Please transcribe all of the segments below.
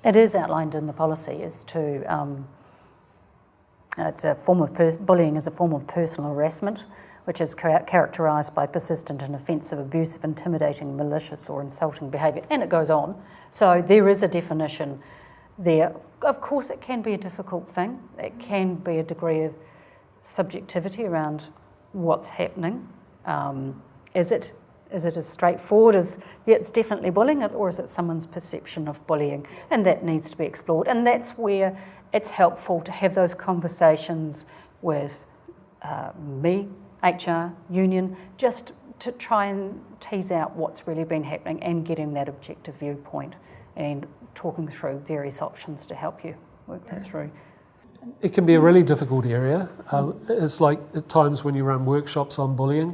It is outlined in the policy as to it's a form of bullying is a form of personal harassment, which is characterised by persistent and offensive, abusive, intimidating, malicious or insulting behaviour, and it goes on. So there is a definition there. Of course, it can be a difficult thing. It can be a degree of subjectivity around what's happening. Is it as straightforward as, yeah, it's definitely bullying, or is it someone's perception of bullying? And that needs to be explored. And that's where it's helpful to have those conversations with me, HR, union, just to try and tease out what's really been happening and getting that objective viewpoint and talking through various options to help you work that through. It can be a really difficult area. It's like at times when you run workshops on bullying,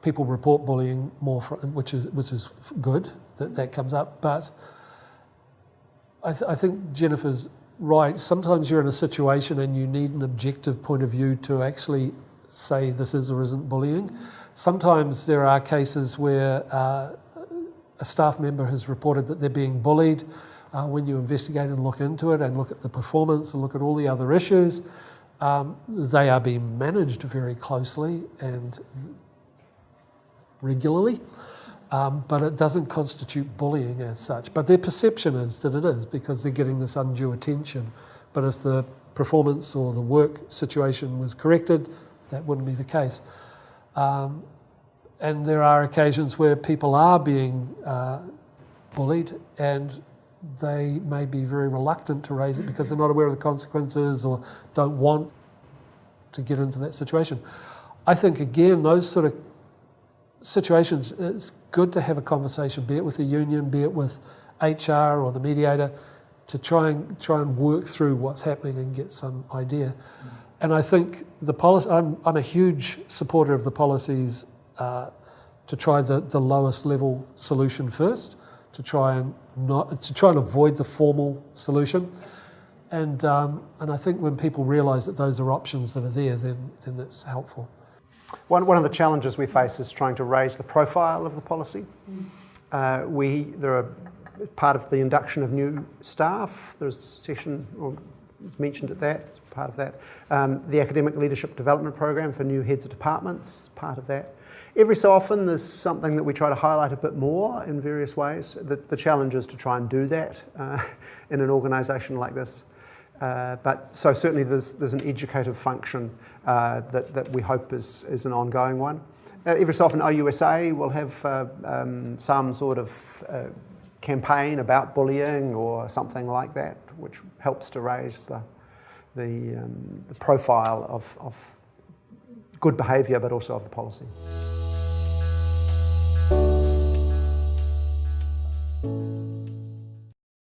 people report bullying more, which is good that comes up, but I think Jennifer's right. Sometimes you're in a situation and you need an objective point of view to actually say this is or isn't bullying. Sometimes there are cases where a staff member has reported that they're being bullied. When you investigate and look into it and look at the performance and look at all the other issues, they are being managed very closely and regularly. But it doesn't constitute bullying as such. But their perception is that it is, because they're getting this undue attention. But if the performance or the work situation was corrected, that wouldn't be the case. And there are occasions where people are being bullied and they may be very reluctant to raise it because they're not aware of the consequences or don't want to get into that situation. I think, again, those sort of situations, it's good to have a conversation, be it with the union, be it with HR or the mediator, to try and work through what's happening and get some idea. And I think the policy, I'm a huge supporter of the policies to try the lowest level solution first, to try and avoid the formal solution. And I think when people realise that those are options that are there, then that's helpful. One of the challenges we face is trying to raise the profile of the policy. There are part of the induction of new staff. There's a session or mentioned at that, it's part of that. The academic leadership development program for new heads of departments is part of that. Every so often there's something that we try to highlight a bit more in various ways. The challenge is to try and do that in an organisation like this. But so certainly there's an educative function that we hope is an ongoing one. Every so often OUSA will have some sort of campaign about bullying or something like that, which helps to raise the profile of good behaviour, but also of the policy.